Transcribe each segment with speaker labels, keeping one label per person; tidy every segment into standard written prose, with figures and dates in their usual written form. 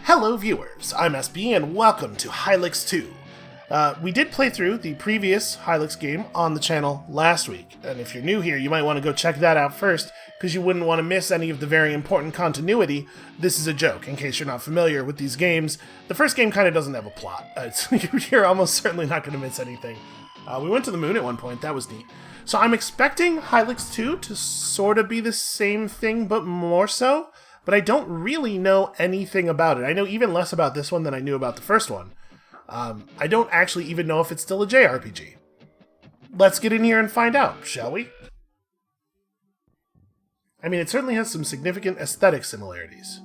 Speaker 1: Hello viewers, I'm SB and welcome to Hylics 2. We did play through the previous Hylix game on the channel last week, and if you're new here, you might want to go check that out first, because you wouldn't want to miss any of the very important continuity. This is a joke, in case you're not familiar with these games. The first game kind of doesn't have a plot. You're almost certainly not going to miss anything. We went to the moon at one point, that was neat. So I'm expecting Hylix 2 to sort of be the same thing, but more so. But I don't really know anything about it. I know even less about this one than I knew about the first one. I don't actually even know if it's still a JRPG. Let's get in here and find out, shall we? I mean, it certainly has some significant aesthetic similarities.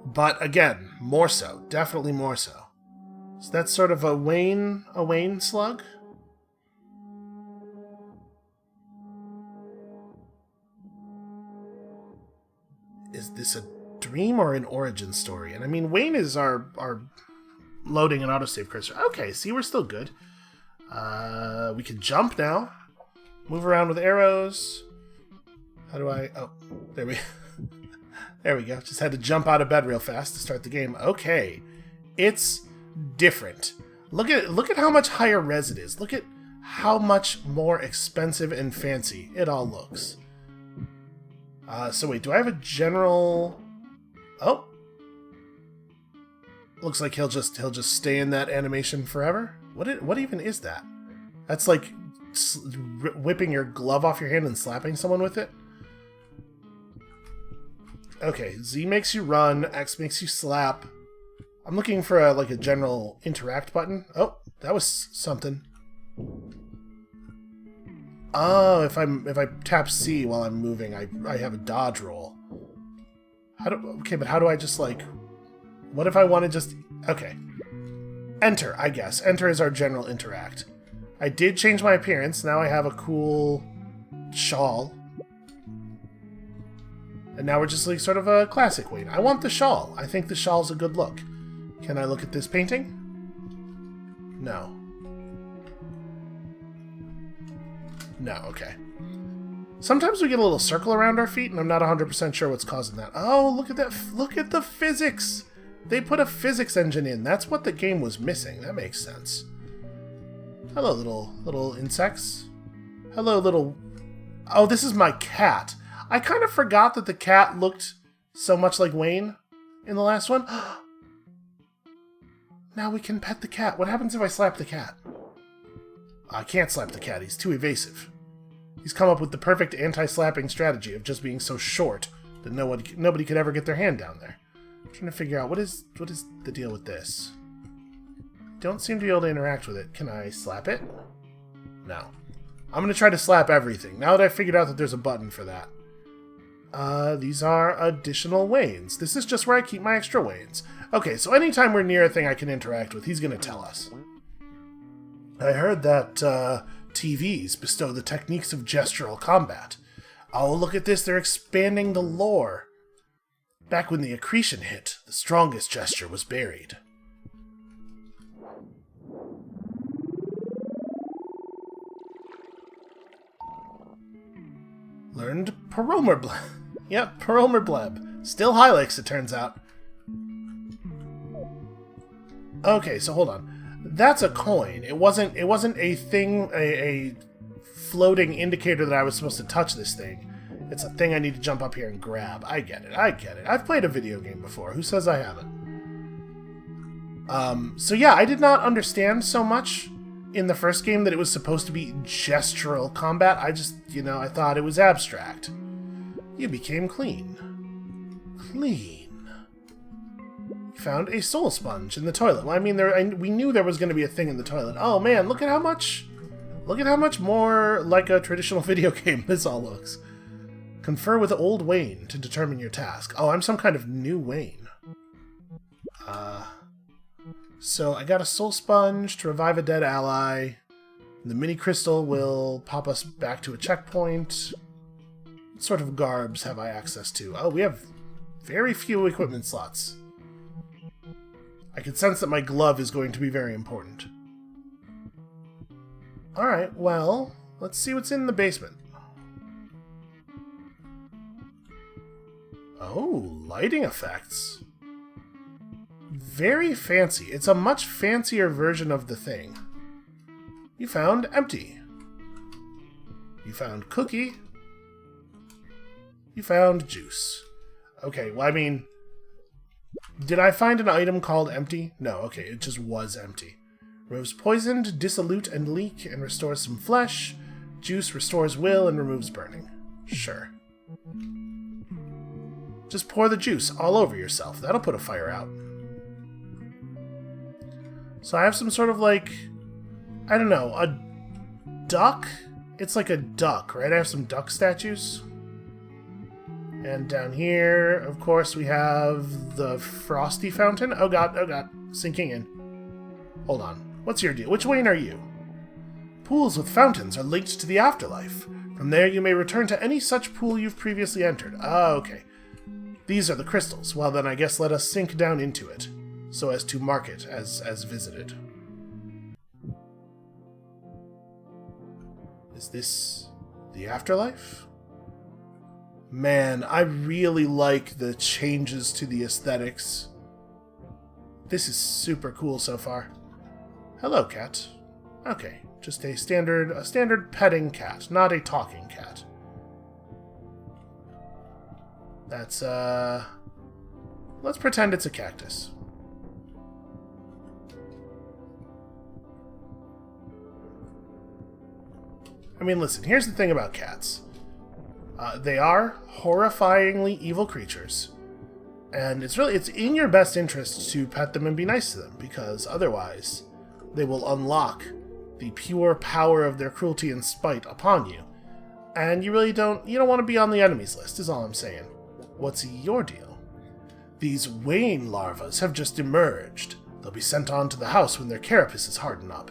Speaker 1: But again, more so. Definitely more so. So that's sort of a Wayne slug? Is this a dream or an origin story? And I mean, Wayne is our loading and autosave cursor. Okay, see, we're still good. We can jump now. Move around with arrows. How do I... Oh, there we go. Just had to jump out of bed real fast to start the game. Okay. It's different. Look at how much higher res it is. Look at how much more expensive and fancy it all looks. So wait, do I have a general... Oh. Looks like he'll just stay in that animation forever. What even is that? That's like whipping your glove off your hand and slapping someone with it? Okay, Z makes you run, X makes you slap. I'm looking for a general interact button. Oh, that was something. Oh, if I tap C while I'm moving, I have a dodge roll. Okay, but how do I just what if I want to just... Okay. Enter, I guess. Enter is our general interact. I did change my appearance. Now I have a cool shawl. And now we're just sort of a classic Wayne. I want the shawl. I think the shawl's a good look. Can I look at this painting? No. No, okay. Sometimes we get a little circle around our feet, and I'm not 100% sure what's causing that. Oh, look at that. Look at the physics. They put a physics engine in. That's what the game was missing. That makes sense. Hello, little insects. Hello, little... Oh, this is my cat. I kind of forgot that the cat looked so much like Wayne in the last one. Now we can pet the cat. What happens if I slap the cat? I can't slap the cat. He's too evasive. He's come up with the perfect anti-slapping strategy of just being so short that nobody could ever get their hand down there. I'm trying to figure out what is the deal with this. Don't seem to be able to interact with it. Can I slap it? No. I'm going to try to slap everything. Now that I've figured out that there's a button for that. These are additional Waynes. This is just where I keep my extra Waynes. Okay, so anytime we're near a thing I can interact with, he's going to tell us. I heard that TVs bestow the techniques of gestural combat. Oh, look at this. They're expanding the lore. Back when the accretion hit, the strongest gesture was buried. Learned Paromerbleb. Yep, Paromerbleb. Still Hylix, it turns out. Okay, so hold on. That's a coin. It wasn't a thing, a floating indicator that I was supposed to touch this thing. It's a thing I need to jump up here and grab. I get it. I've played a video game before. Who says I haven't? So yeah, I did not understand so much in the first game that it was supposed to be gestural combat. I just, I thought it was abstract. You became clean. Found a soul sponge in the toilet. Well, I mean, we knew there was going to be a thing in the toilet. Oh man, look at how much more like a traditional video game this all looks. Confer with old Wayne to determine your task. Oh, I'm some kind of new Wayne. So I got a soul sponge to revive a dead ally. The mini crystal will pop us back to a checkpoint. What sort of garbs have I access to? Oh, we have very few equipment slots. I can sense that my glove is going to be very important. Alright, well, let's see what's in the basement. Oh, lighting effects. Very fancy. It's a much fancier version of the thing. You found empty. You found cookie. You found juice. Okay, well, I mean, did I find an item called empty? No, okay, it just was empty. Rose poisoned, dissolute and leak, and restores some flesh. Juice restores will and removes burning. Sure. Just pour the juice all over yourself. That'll put a fire out. So I have some sort of like, I don't know, a duck? It's like a duck, right? I have some duck statues. And down here, of course, we have the frosty fountain. Oh god, sinking in. Hold on. What's your deal? Which Wayne are you? Pools with fountains are linked to the afterlife. From there, you may return to any such pool you've previously entered. Ah, okay. These are the crystals. Well, then I guess let us sink down into it, so as to mark it as visited. Is this the afterlife? Man, I really like the changes to the aesthetics. This is super cool so far. Hello, cat. Okay, just a standard petting cat, not a talking cat. That's, let's pretend it's a cactus. I mean, listen, here's the thing about cats. They are horrifyingly evil creatures. And it's in your best interest to pet them and be nice to them, because otherwise they will unlock the pure power of their cruelty and spite upon you. And you don't want to be on the enemies list, is all I'm saying. What's your deal? These Wayne larvas have just emerged. They'll be sent on to the house when their carapaces harden up.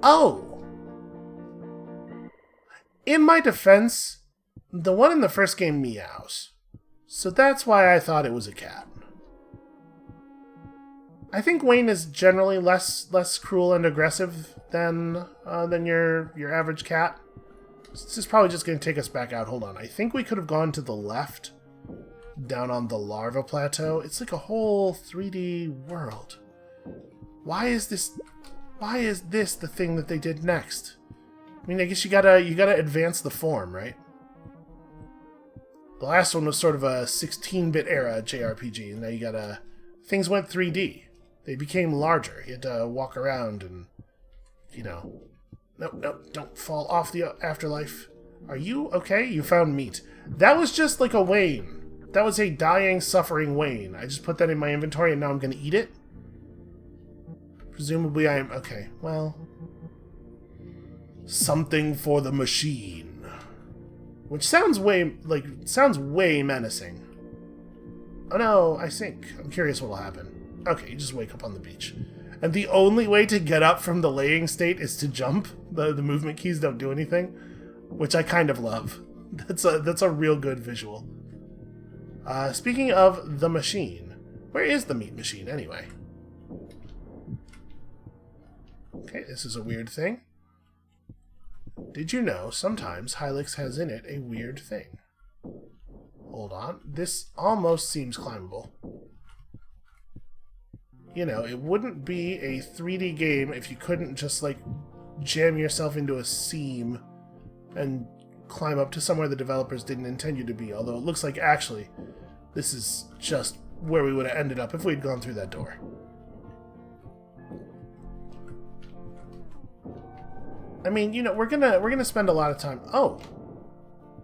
Speaker 1: Oh! In my defense, the one in the first game meows. So that's why I thought it was a cat. I think Wayne is generally less cruel and aggressive than your average cat. This is probably just going to take us back out. Hold on. I think we could have gone to the left, down on the larva plateau. It's like a whole 3D world. Why is this the thing that they did next? I mean, I guess you gotta advance the form, right? The last one was sort of a 16-bit era JRPG, and now things went 3D. They became larger. You had to walk around and, Nope, don't fall off the afterlife. Are you okay? You found meat. That was just like a Wayne. That was a dying, suffering Wayne. I just put that in my inventory and now I'm going to eat it? Presumably I am... Okay, well... Something for the machine. Which sounds way menacing. Oh no, I sink. I'm curious what'll happen. Okay, you just wake up on the beach. And the only way to get up from the laying state is to jump. The movement keys don't do anything. Which I kind of love. That's a real good visual. Speaking of the machine, where is the meat machine anyway? Okay, this is a weird thing. Did you know sometimes Hylix has in it a weird thing? Hold on, this almost seems climbable. It wouldn't be a 3D game if you couldn't just, jam yourself into a seam and climb up to somewhere the developers didn't intend you to be, although it looks like, actually, this is just where we would have ended up if we'd gone through that door. I mean, we're gonna spend a lot of time... Oh,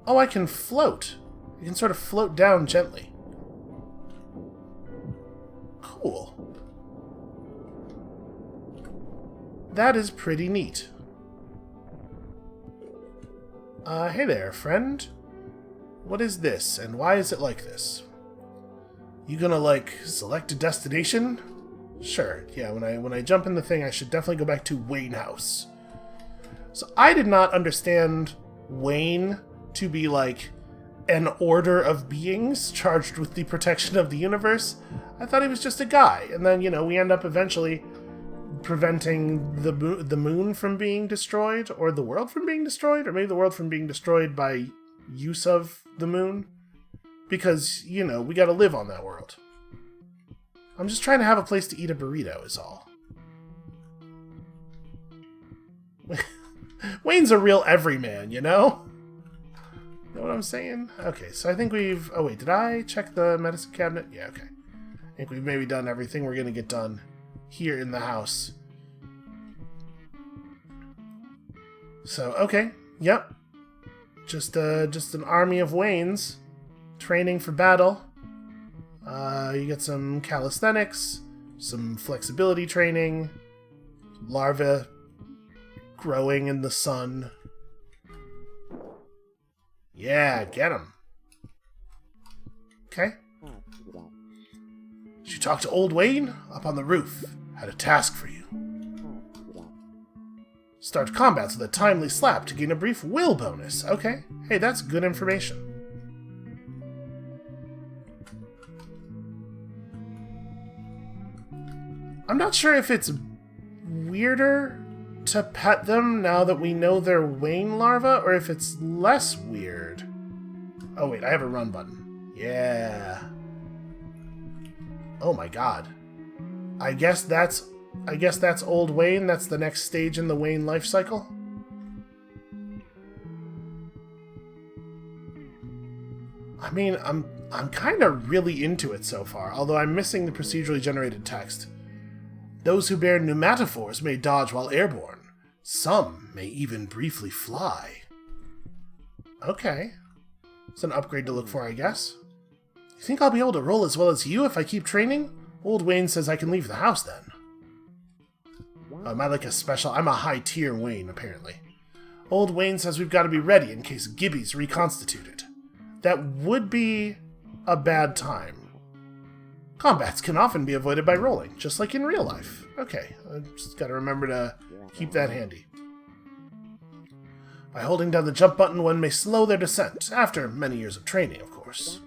Speaker 1: I can float. You can sort of float down gently. Cool. That is pretty neat. Hey there, friend. What is this, and why is it like this? You gonna, select a destination? Sure, yeah, when I jump in the thing, I should definitely go back to Wayne House. So I did not understand Wayne to be, an order of beings charged with the protection of the universe. I thought he was just a guy, and then, we end up eventually preventing the moon from being destroyed, or the world from being destroyed, or maybe the world from being destroyed by use of the moon. Because, you know, we gotta live on that world. I'm just trying to have a place to eat a burrito, is all. Wayne's a real everyman, you know? Know what I'm saying? Okay, so I think we've... Oh, wait, did I check the medicine cabinet? Yeah, okay. I think we've maybe done everything we're gonna get done here in the house. So, okay, yep. Just an army of Waynes training for battle. You get some calisthenics, some flexibility training, larvae growing in the sun. Yeah, get 'em. Okay. Did you talk to old Wayne? Up on the roof. Had a task for you. Start combats with a timely slap to gain a brief will bonus. Okay. Hey, that's good information. I'm not sure if it's weirder to pet them now that we know they're Wayne larvae, or if it's less weird. Oh wait, I have a run button. Yeah. Oh my god. I guess that's old Wayne. That's the next stage in the Wayne life cycle. I mean, I'm kind of really into it so far, although I'm missing the procedurally generated text. Those who bear pneumatophores may dodge while airborne. Some may even briefly fly. Okay. It's an upgrade to look for, I guess. You think I'll be able to roll as well as you if I keep training? Old Wayne says I can leave the house then. Am I like a special... I'm a high-tier Wayne, apparently. Old Wayne says we've got to be ready in case Gibby's reconstituted. That would be a bad time. Combats can often be avoided by rolling, just like in real life. Okay, I just gotta remember to keep that handy. By holding down the jump button, one may slow their descent, after many years of training, of course.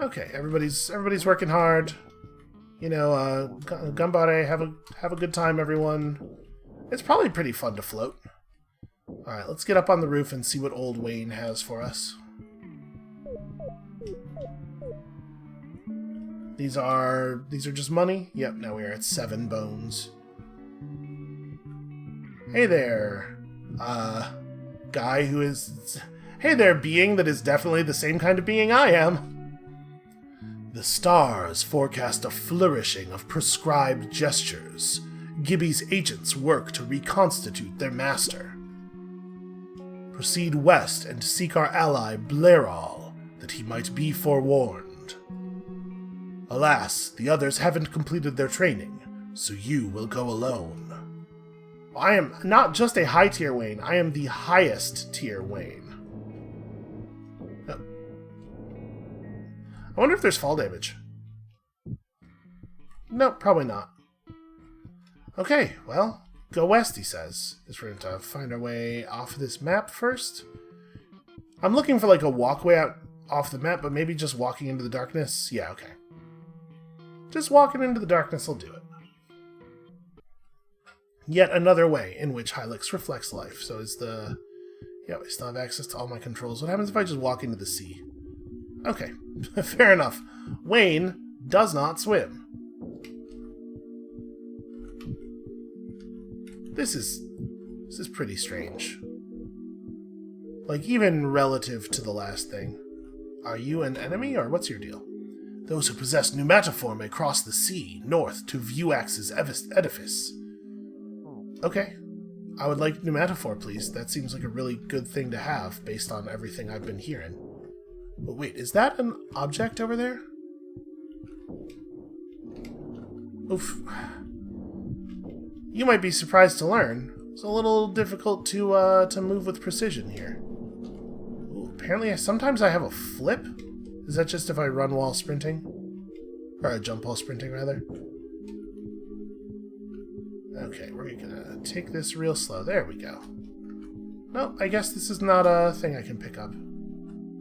Speaker 1: Okay, everybody's working hard. You know, Gambare, have a good time, everyone. It's probably pretty fun to float. Alright, let's get up on the roof and see what old Wayne has for us. These are just money? Yep, now we are at 7 bones. Hey there, guy who is... Hey there, being that is definitely the same kind of being I am. The stars forecast a flourishing of prescribed gestures. Gibby's agents work to reconstitute their master. Proceed west and seek our ally Blairall, that he might be forewarned. Alas, the others haven't completed their training, so you will go alone. I am not just a high-tier Wayne, I am the highest-tier Wayne. Oh. I wonder if there's fall damage. Nope, probably not. Okay, well, go west, he says. Guess we're going to find our way off this map first. I'm looking for like a walkway out off the map, but maybe just walking into the darkness. Yeah, okay. Just walking into the darkness will do it. Yet another way in which Hylix reflects life. So is the... Yeah, we still have access to all my controls. What happens if I just walk into the sea? Okay, fair enough. Wayne does not swim. This is pretty strange. Like, even relative to the last thing. Are you an enemy, or what's your deal? Those who possess pneumatophore may cross the sea north to Vuax's edifice. Okay. I would like pneumatophore, please. That seems like a really good thing to have, based on everything I've been hearing. But wait, is that an object over there? Oof. You might be surprised to learn. It's a little difficult to move with precision here. Ooh, apparently, sometimes I have a flip? Is that just if I run while sprinting? Or jump while sprinting, rather? Okay, we're gonna take this real slow. There we go. No, I guess this is not a thing I can pick up.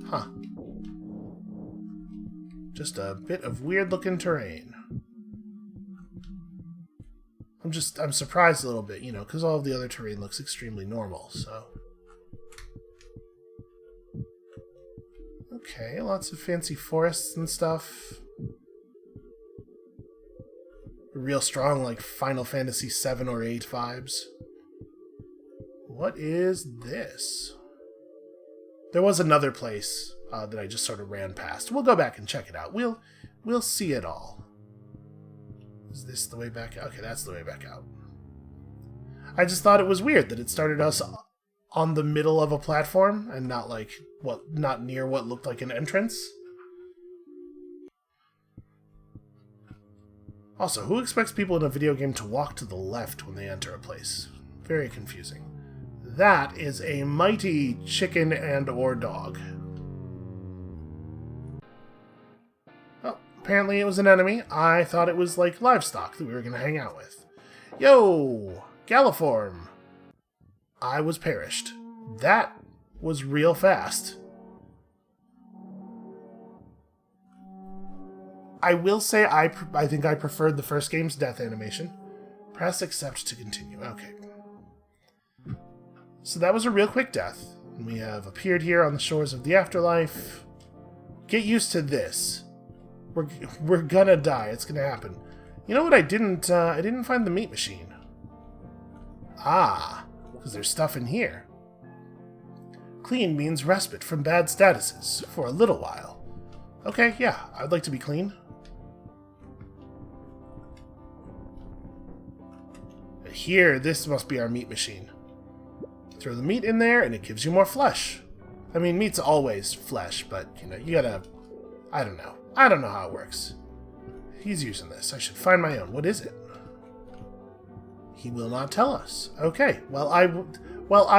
Speaker 1: Huh. Just a bit of weird-looking terrain. I'm surprised a little bit, you know, because all of the other terrain looks extremely normal, so... Okay, lots of fancy forests and stuff. Real strong, like Final Fantasy 7 or 8 vibes. What is this? There was another place that I just sort of ran past. We'll go back and check it out. We'll see it all. Is this the way back out? Okay, that's the way back out. I just thought it was weird that it started us on the middle of a platform and not like not near what looked like an entrance. Also, who expects people in a video game to walk to the left when they enter a place? Very confusing. That is a mighty chicken and or dog. Oh, apparently it was an enemy. I thought it was like livestock that we were going to hang out with. Yo! Galliform! I was perished. That was real fast. I will say I think I preferred the first game's death animation. Press accept to continue. Okay. So that was a real quick death. And we have appeared here on the shores of the afterlife. Get used to this. We're gonna die. It's gonna happen. You know what I didn't find the meat machine. Ah, because there's stuff in here. Clean means respite from bad statuses for a little while. Okay, yeah, I'd like to be clean. Here, this must be our meat machine. Throw the meat in there, and it gives you more flesh. I mean, meat's always flesh, but, you know, you gotta... I don't know. I don't know how it works. He's using this. I should find my own. What is it? He will not tell us. Okay, well, I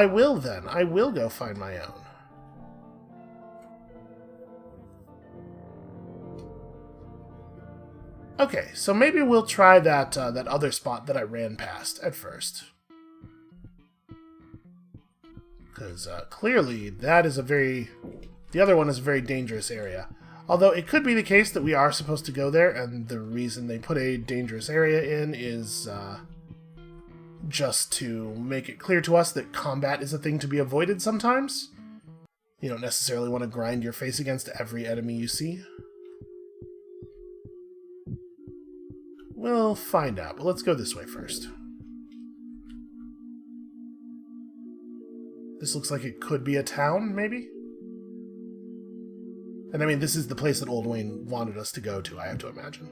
Speaker 1: will then. I will go find my own. Okay, so maybe we'll try that other spot that I ran past at first. Because clearly that is the other one is a very dangerous area. Although it could be the case that we are supposed to go there, and the reason they put a dangerous area in is just to make it clear to us that combat is a thing to be avoided sometimes. You don't necessarily want to grind your face against every enemy you see. We'll find out, but let's go this way first. This looks like it could be a town, maybe? And I mean, this is the place that Old Wayne wanted us to go to, I have to imagine.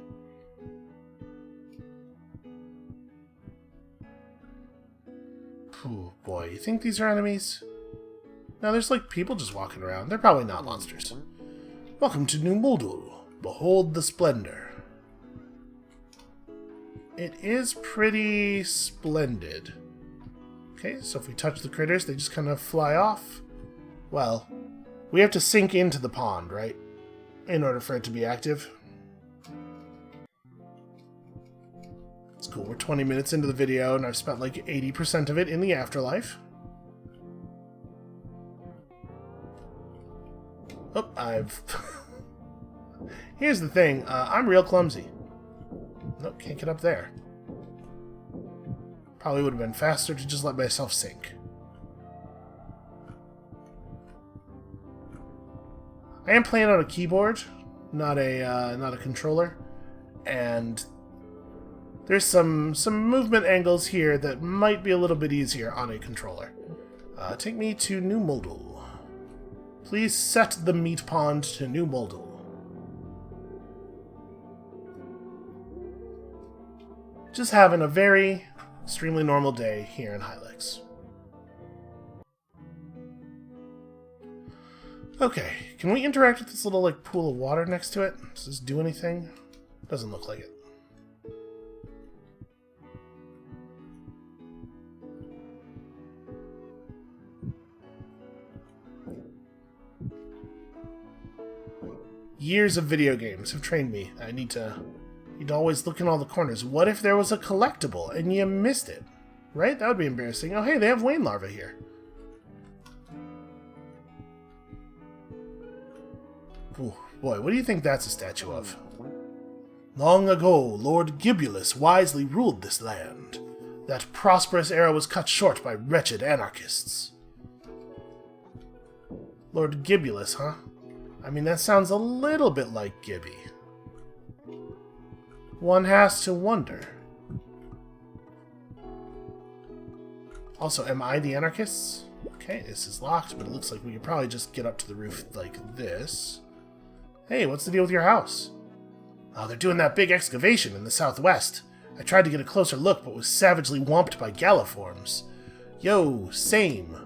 Speaker 1: Oh boy, you think these are enemies? No, there's like people just walking around. They're probably not monsters. Welcome to New Moldo. Behold the splendor. It is pretty splendid. Okay, so if we touch the critters, they just kind of fly off. Well, we have to sink into the pond, right? In order for it to be active. It's cool. We're 20 minutes into the video, and I've spent like 80% of it in the afterlife. Oh, Here's the thing. I'm real clumsy. Nope, can't get up there. Probably would have been faster to just let myself sink. I am playing on a keyboard, not a controller, and there's some movement angles here that might be a little bit easier on a controller. Take me to New Moldo. Please set the meat pond to New Moldo. Just having a very extremely normal day here in Hylix. Okay, can we interact with this little like pool of water next to it? Does this do anything? Doesn't look like it. Years of video games have trained me. I need to always look in all the corners. What if there was a collectible and you missed it? Right? That would be embarrassing. Oh, hey, they have Wayne larvae here. Ooh, boy, what do you think that's a statue of? Long ago, Lord Gibulus wisely ruled this land. That prosperous era was cut short by wretched anarchists. Lord Gibulus, huh? I mean, that sounds a little bit like Gibby. One has to wonder. Also, am I the anarchists? Okay, this is locked, but it looks like we could probably just get up to the roof like this. Hey, what's the deal with your house? Oh, they're doing that big excavation in the southwest. I tried to get a closer look, but was savagely whomped by galliforms. Yo, same.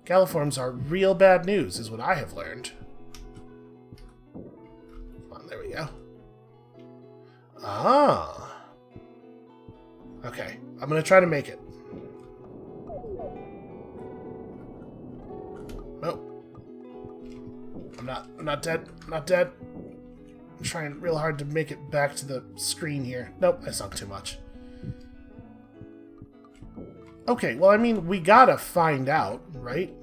Speaker 1: Galliforms are real bad news, is what I have learned. Come on, there we go. Ah. Okay, I'm gonna try to make it. Nope. I'm not dead. I'm not dead. I'm trying real hard to make it back to the screen here. Nope, I sunk too much. Okay, well, I mean, we gotta find out, right?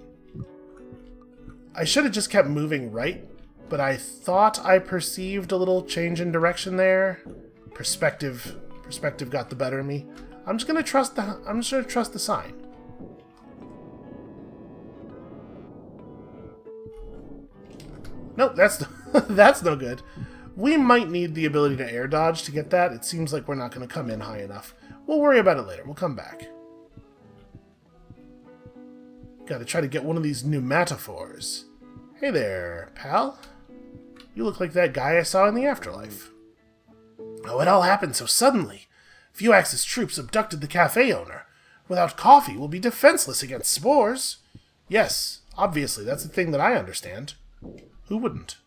Speaker 1: I should have just kept moving right, but I thought I perceived a little change in direction there. Perspective got the better of me. I'm just gonna trust the sign. Nope, that's no good. We might need the ability to air dodge to get that. It seems like we're not going to come in high enough. We'll worry about it later. We'll come back. Gotta try to get one of these pneumatophores. Hey there, pal. You look like that guy I saw in the afterlife. Oh, it all happened so suddenly. Vuax's troops abducted the cafe owner. Without coffee, we'll be defenseless against spores. Yes, obviously, that's the thing that I understand. Who wouldn't?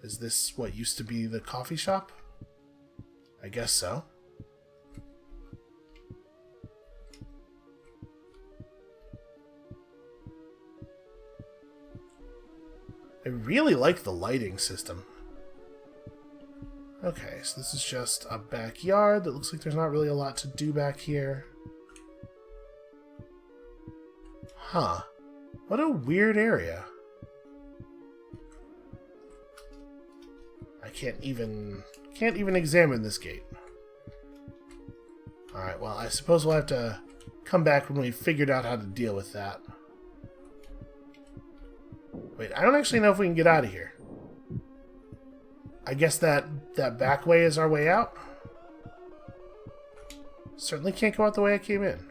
Speaker 1: Is this what used to be the coffee shop? I guess so. I really like the lighting system. Okay, so this is just a backyard that looks like there's not really a lot to do back here. Huh. What a weird area. I can't even examine this gate. Alright, well, I suppose we'll have to come back when we've figured out how to deal with that. Wait, I don't actually know if we can get out of here. I guess that back way is our way out? Certainly can't go out the way I came in.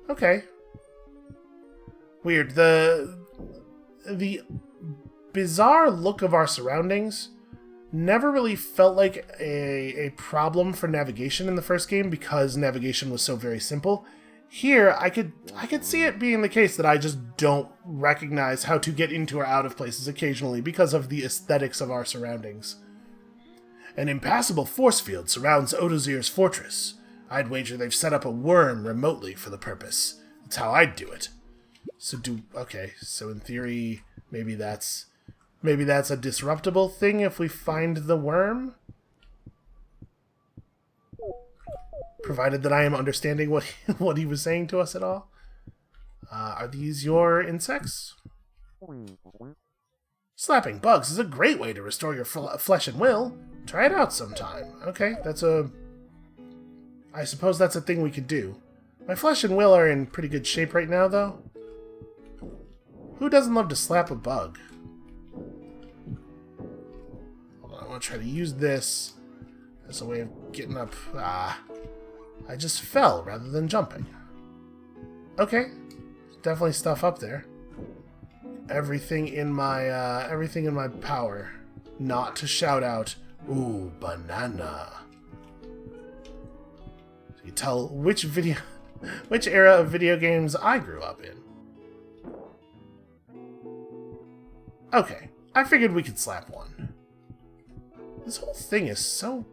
Speaker 1: Okay. Weird. The bizarre look of our surroundings never really felt like a problem for navigation in the first game because navigation was so very simple. Here, I could see it being the case that I just don't recognize how to get into or out of places occasionally because of the aesthetics of our surroundings. An impassable force field surrounds Odozir's fortress. I'd wager they've set up a worm remotely for the purpose. That's how I'd do it. Okay, so in theory, maybe that's a disruptible thing if we find the worm? Provided that I am understanding what he was saying to us at all. Are these your insects? Slapping bugs is a great way to restore your flesh and will. Try it out sometime. Okay, I suppose that's a thing we could do. My flesh and will are in pretty good shape right now, though. Who doesn't love to slap a bug? Hold on, I want to try to use this as a way of getting up. I just fell rather than jumping. Okay, definitely stuff up there. Everything in my power not to shout out, "Ooh, banana." So you tell which era of video games I grew up in. Okay, I figured we could slap one. This whole thing is so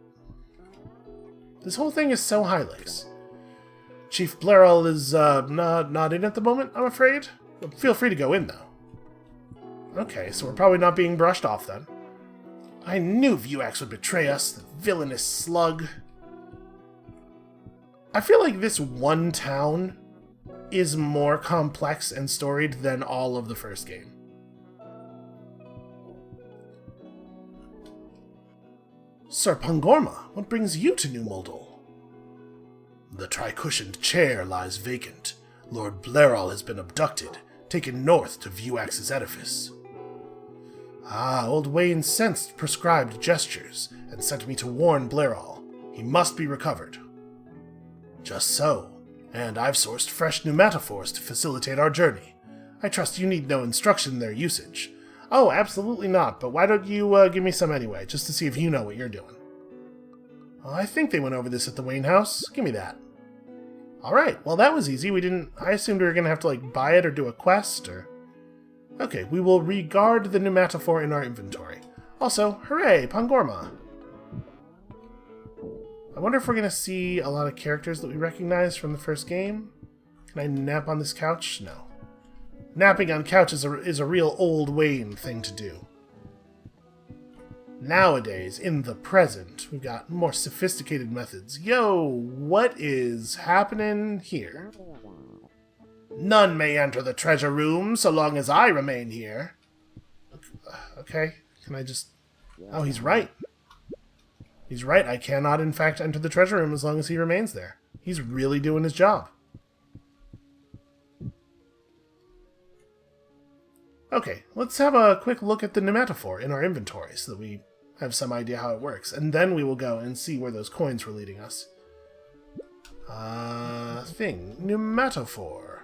Speaker 1: Hylix. Chief Blairal is not in at the moment, I'm afraid. But feel free to go in, though. Okay, so we're probably not being brushed off, then. I knew Vuax would betray us, the villainous slug. I feel like this one town is more complex and storied than all of the first game. Sir Pangorma, what brings you to New Moldo? The tri-cushioned chair lies vacant. Lord Blairall has been abducted, taken north to Vuax's edifice. Ah, old Wayne sensed prescribed gestures, and sent me to warn Blairall. He must be recovered. Just so, and I've sourced fresh pneumatophores to facilitate our journey. I trust you need no instruction in their usage. Oh, absolutely not, but why don't you give me some anyway, just to see if you know what you're doing. Well, I think they went over this at the Wayne house. Give me that. Alright, well that was easy. I assumed we were going to have to buy it or do a quest, or... Okay, we will regard the pneumatophore in our inventory. Also, hooray, Pangorma! I wonder if we're going to see a lot of characters that we recognize from the first game. Can I nap on this couch? No. Napping on couches is a real old Wayne thing to do. Nowadays, in the present, we've got more sophisticated methods. Yo, what is happening here? None may enter the treasure room so long as I remain here. Okay, can I just... Oh, he's right. He's right, I cannot in fact enter the treasure room as long as he remains there. He's really doing his job. Okay, let's have a quick look at the pneumatophore in our inventory so that we have some idea how it works. And then we will go and see where those coins were leading us. Pneumatophore.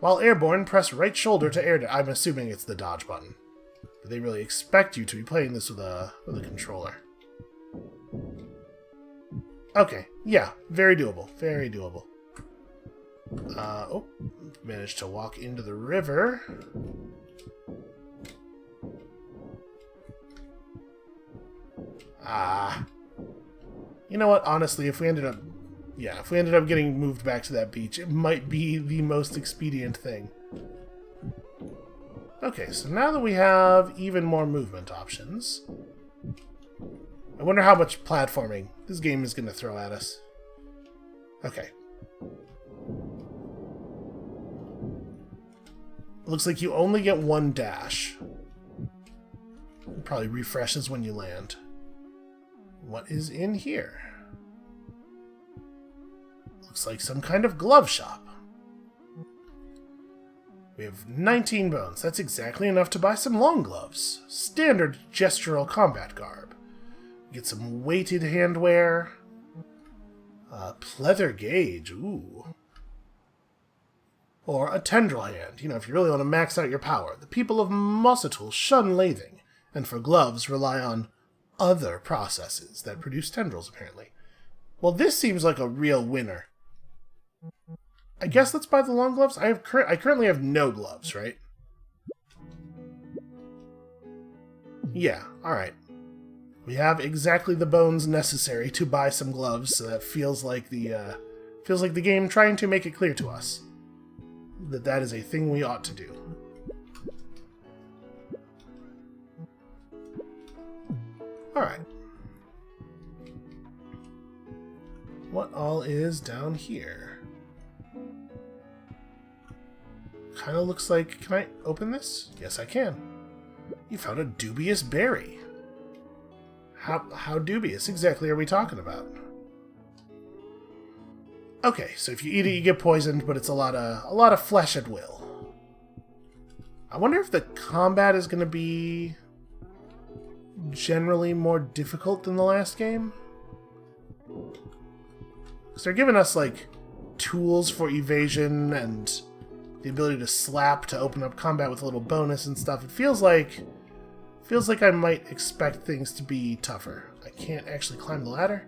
Speaker 1: While airborne, press right shoulder to air... I'm assuming it's the dodge button. But they really expect you to be playing this with a controller. Okay, yeah, very doable. Very doable. Managed to walk into the river. You know what? Honestly, if we ended up getting moved back to that beach, it might be the most expedient thing. Okay, so now that we have even more movement options, I wonder how much platforming this game is going to throw at us. Okay. Looks like you only get one dash. It probably refreshes when you land. What is in here? Looks like some kind of glove shop. We have 19 bones. That's exactly enough to buy some long gloves. Standard gestural combat garb. Get some weighted handwear. Pleather gauge. Ooh. Or a tendril hand, if you really want to max out your power. The people of Mossatul shun lathing, and for gloves rely on other processes that produce tendrils, apparently. Well, this seems like a real winner. I guess let's buy the long gloves. I currently have no gloves, right? Yeah, alright. We have exactly the bones necessary to buy some gloves, so that feels like the game trying to make it clear to us that is a thing we ought to do. Alright. What all is down here? Kind of looks like... Can I open this? Yes, I can. You found a dubious berry. How dubious exactly are we talking about? Okay, so if you eat it, you get poisoned, but it's a lot of flesh at will. I wonder if the combat is going to be generally more difficult than the last game. Because they're giving us, tools for evasion and the ability to slap to open up combat with a little bonus and stuff. It feels like I might expect things to be tougher. I can't actually climb the ladder.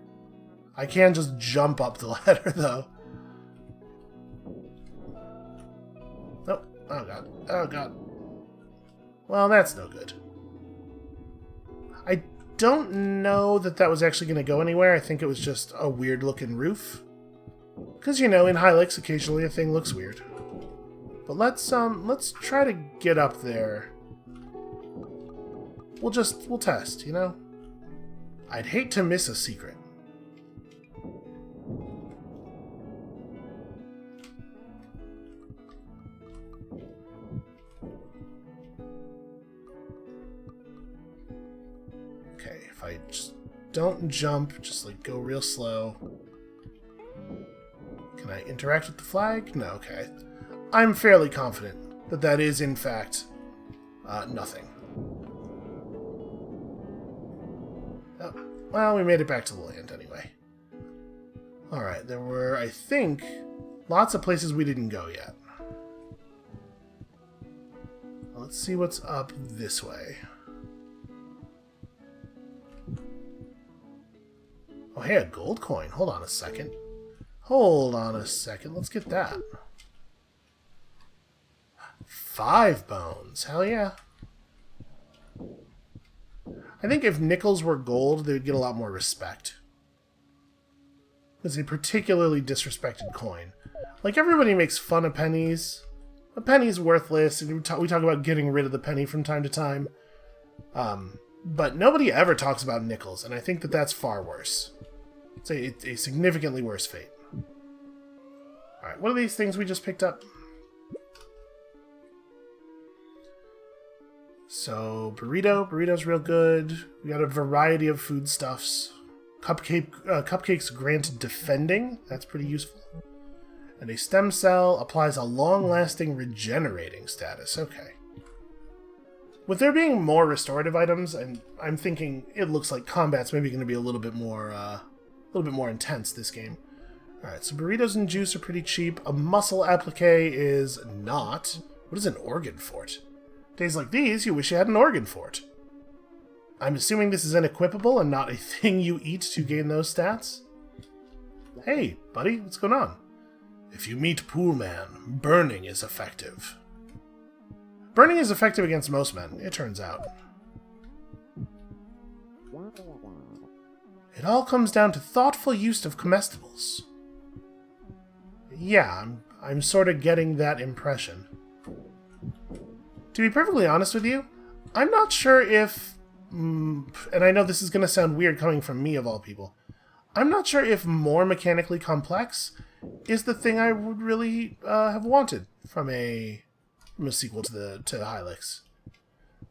Speaker 1: I can just jump up the ladder, though. Oh, oh god. Oh god. Well, that's no good. I don't know that was actually going to go anywhere. I think it was just a weird-looking roof. Because, in Hylix, occasionally a thing looks weird. But let's try to get up there. We'll test, I'd hate to miss a secret. Okay, if I just don't jump, just go real slow. Can I interact with the flag? No, okay. I'm fairly confident that that is, in fact, nothing. Oh, well, we made it back to the land anyway. Alright, there were, I think, lots of places we didn't go yet. Let's see what's up this way. Oh, hey, a gold coin. Hold on a second. Hold on a second. Let's get that. 5 bones. Hell yeah. I think if nickels were gold, they would get a lot more respect. It's a particularly disrespected coin. Like, everybody makes fun of pennies. A penny's worthless, and we talk about getting rid of the penny from time to time. But nobody ever talks about nickels, and I think that that's far worse. It's a significantly worse fate. Alright, what are these things we just picked up? So, burrito. Burrito's real good. We got a variety of foodstuffs. Cupcakes grant defending. That's pretty useful. And a stem cell applies a long-lasting regenerating status. Okay. With there being more restorative items, and I'm thinking it looks like combat's maybe going to be a little bit more intense this game. Alright, so burritos and juice are pretty cheap. A muscle applique is not. What is an organ fort? Days like these, you wish you had an organ fort. I'm assuming this is unequipable and not a thing you eat to gain those stats? Hey, buddy, what's going on? If you meet Poolman, burning is effective. Burning is effective against most men, it turns out. It all comes down to thoughtful use of comestibles. Yeah, I'm sort of getting that impression. To be perfectly honest with you, I'm not sure if... and I know this is going to sound weird coming from me of all people. I'm not sure if more mechanically complex is the thing I would really have wanted from a sequel to Hylix.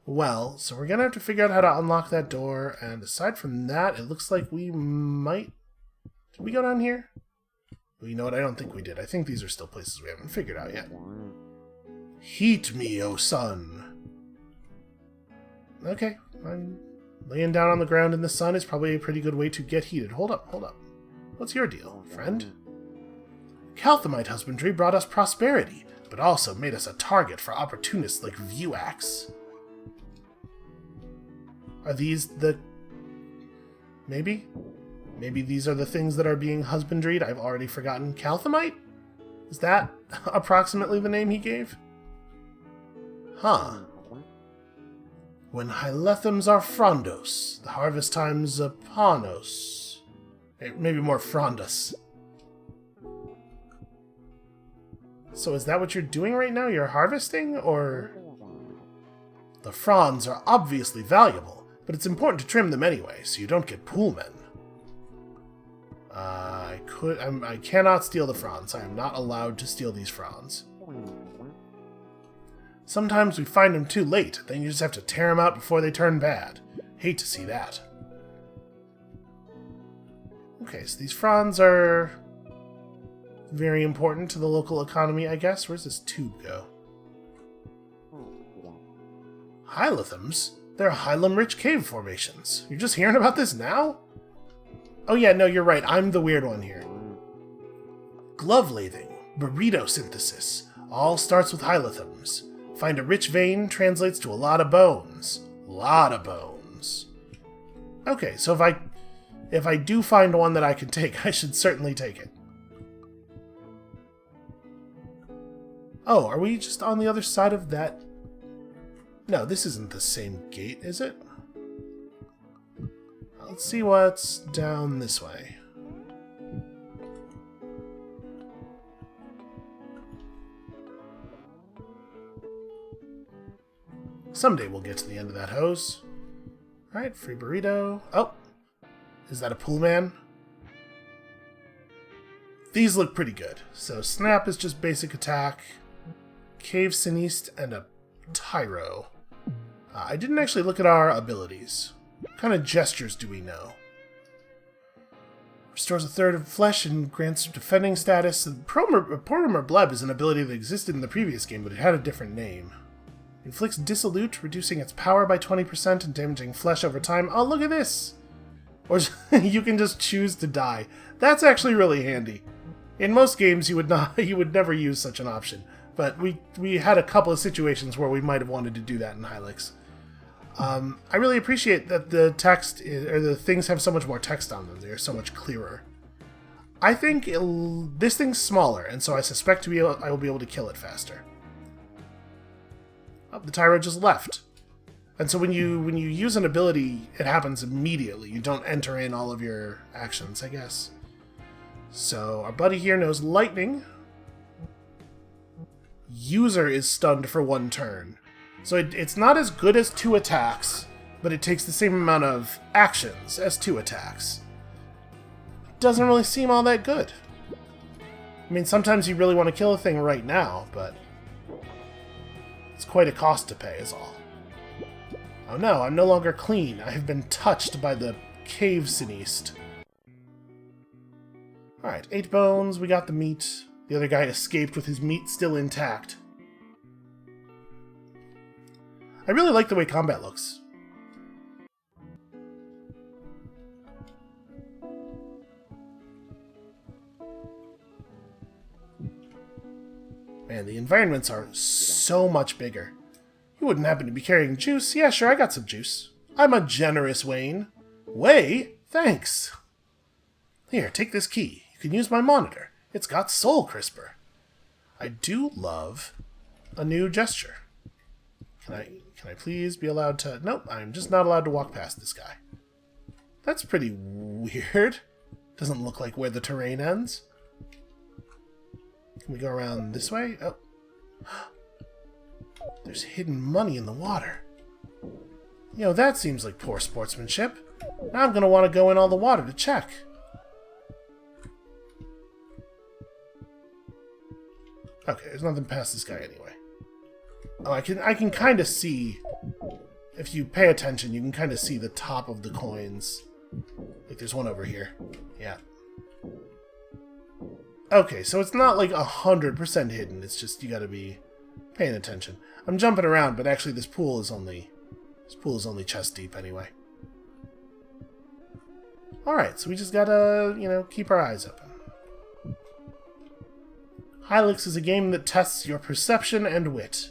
Speaker 1: Well, so we're going to have to figure out how to unlock that door, and aside from that, it looks like we might... Did we go down here? Well, you know what? I don't think we did. I think these are still places we haven't figured out yet. Heat me, O sun! Okay, I'm laying down on the ground in the sun is probably a pretty good way to get heated. Hold up, hold up. What's your deal, friend? Calthemite husbandry brought us prosperity, but also made us a target for opportunists like Vuax. Are these the... Maybe? Maybe these are the things that are being husbandried? I've already forgotten. Calthemite? Is that approximately the name he gave? Huh. When Hylethems are frondos, the harvest time's upon us. Maybe more frondos. So is that what you're doing right now? You're harvesting, or...? The fronds are obviously valuable, but it's important to trim them anyway, so you don't get poolmen. I cannot steal the fronds. I am not allowed to steal these fronds. Sometimes we find them too late, then you just have to tear them out before they turn bad. Hate to see that. Okay, so these fronds are very important to the local economy, I guess. Where's this tube go? Hylethems? They're Hylum-rich cave formations. You're just hearing about this now? Oh yeah, no, you're right. I'm the weird one here. Glove lathing, burrito synthesis, all starts with Hylethems. Find a rich vein translates to a lot of bones. Lot of bones. Okay, so if I do find one that I can take, I should certainly take it. Oh, are we just on the other side of that? No, this isn't the same gate, is it? Let's see what's down this way. Someday we'll get to the end of that hose. Alright, free burrito. Oh! Is that a pool man? These look pretty good. So snap is just basic attack. Cave Siniste and a Tyro. I didn't actually look at our abilities. What kind of gestures do we know? Restores a third of flesh and grants defending status. Portimer Bleb is an ability that existed in the previous game, but it had a different name. Inflicts Dissolute, reducing its power by 20% and damaging flesh over time. Oh, look at this! Or you can just choose to die. That's actually really handy. In most games, you would never use such an option. But we had a couple of situations where we might have wanted to do that in Hylix. I really appreciate that the text, or the things have so much more text on them. They're so much clearer. I think this thing's smaller, and so I suspect I will be able to kill it faster. Oh, the Tyro just left. And so when you use an ability, it happens immediately. You don't enter in all of your actions, I guess. So our buddy here knows Lightning. User is stunned for 1 turn. So it's not as good as 2 attacks, but it takes the same amount of actions as 2 attacks. Doesn't really seem all that good. I mean, sometimes you really want to kill a thing right now, but it's quite a cost to pay is all. Oh no, I'm no longer clean. I have been touched by the cave sineast. Alright, 8 bones, we got the meat. The other guy escaped with his meat still intact. I really like the way combat looks. Man, the environments are so much bigger. You wouldn't happen to be carrying juice? Yeah, sure, I got some juice. I'm a generous Wayne. Way? Thanks. Here, take this key. You can use my monitor. It's got Soul Crisper. I do love a new gesture. Can I please be allowed to... Nope, I'm just not allowed to walk past this guy. That's pretty weird. Doesn't look like where the terrain ends. Can we go around this way? Oh. There's hidden money in the water. You know, that seems like poor sportsmanship. Now I'm going to want to go in all the water to check. Okay, there's nothing past this guy anyway. Oh, I can kind of see, if you pay attention, you can kind of see the top of the coins. Like, there's one over here. Yeah. Okay, so it's not like 100% hidden, it's just you gotta be paying attention. I'm jumping around, but actually this pool is only chest deep anyway. Alright, so we just gotta, you know, keep our eyes open. Hylix is a game that tests your perception and wit.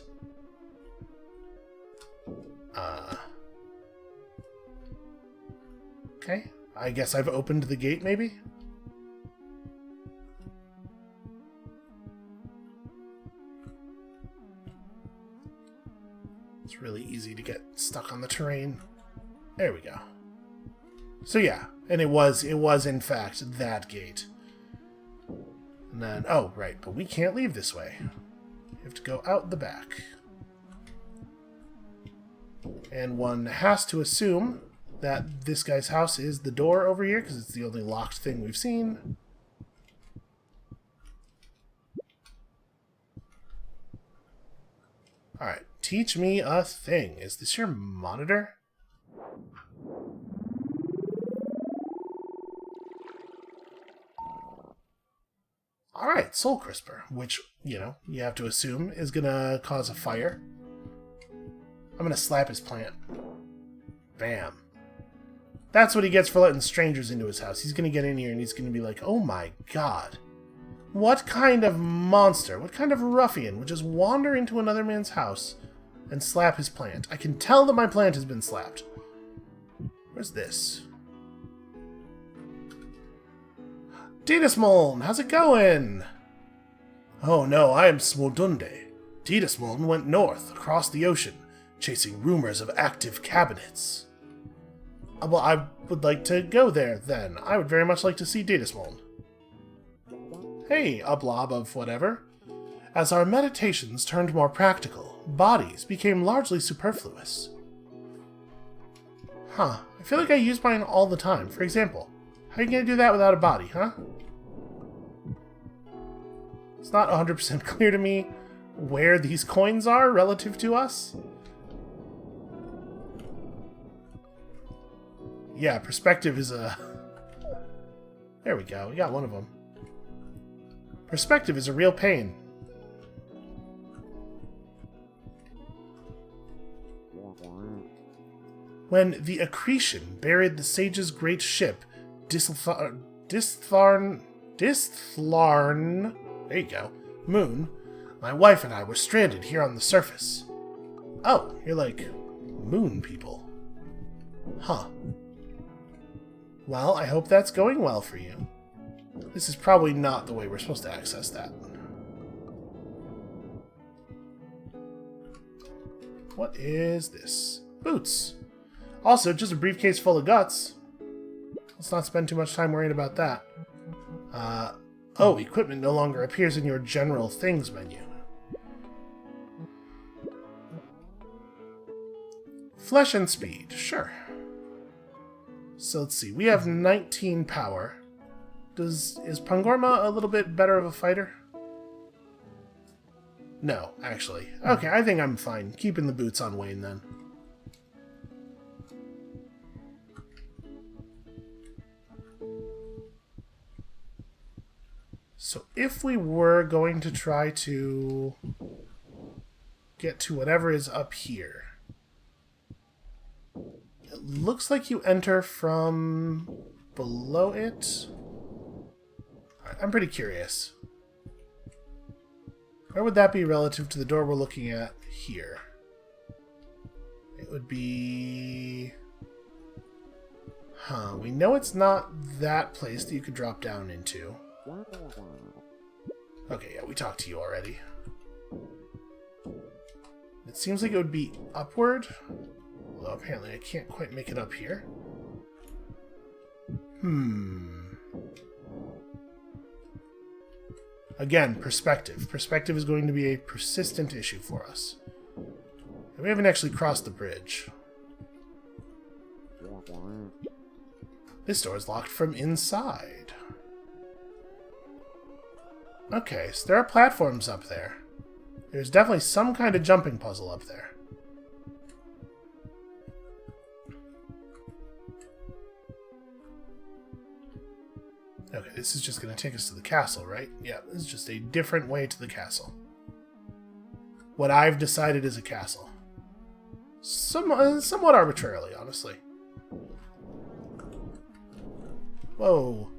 Speaker 1: Okay, I guess I've opened the gate, maybe? It's really easy to get stuck on the terrain. There we go. So yeah, and it was in fact that gate. And then, oh, right, but we can't leave this way. We have to go out the back. And one has to assume that this guy's house is the door over here, because it's the only locked thing we've seen. Alright, teach me a thing. Is this your monitor? Alright, Soul Crisper, which, you know, you have to assume is gonna cause a fire. I'm gonna slap his plant. Bam. That's what he gets for letting strangers into his house. He's gonna get in here and he's gonna be like, oh my god. What kind of monster, what kind of ruffian would just wander into another man's house and slap his plant? I can tell that my plant has been slapped. Where's this? Tidasmoln, how's it going? Oh no, I am Smoldunde. Tidasmoln went north, across the ocean, chasing rumors of active cabinets. Well, I would like to go there, then. I would very much like to see Tidasmoln. Hey, a blob of whatever. As our meditations turned more practical, bodies became largely superfluous. Huh, I feel like I use mine all the time. For example, how are you going to do that without a body, huh? It's not 100% clear to me where these coins are relative to us. Yeah, perspective is a There we go. We got one of them. Perspective is a real pain. When the accretion buried the sage's great ship, Distharn, there you go, Moon, my wife and I were stranded here on the surface. Oh, you're like moon people. Huh. Well, I hope that's going well for you. This is probably not the way we're supposed to access that. What is this? Boots. Also, just a briefcase full of guts. Let's not spend too much time worrying about that. Oh, equipment no longer appears in your general things menu. Flesh and speed, sure. So let's see, we have 19 power. Is Pangorma a little bit better of a fighter? No, actually. Okay, I think I'm fine keeping the boots on Wayne then. So if we were going to try to get to whatever is up here, it looks like you enter from below it. Alright, I'm pretty curious. Where would that be relative to the door we're looking at here? It would be... Huh, we know it's not that place that you could drop down into. Okay, yeah, we talked to you already. It seems like it would be upward. Although apparently I can't quite make it up here. Again, perspective. Perspective is going to be a persistent issue for us. And we haven't actually crossed the bridge. This door is locked from inside. Okay, so there are platforms up there. There's definitely some kind of jumping puzzle up there. Okay, this is just going to take us to the castle, right? Yeah, this is just a different way to the castle. What I've decided is a castle. Somewhat arbitrarily, honestly. Whoa.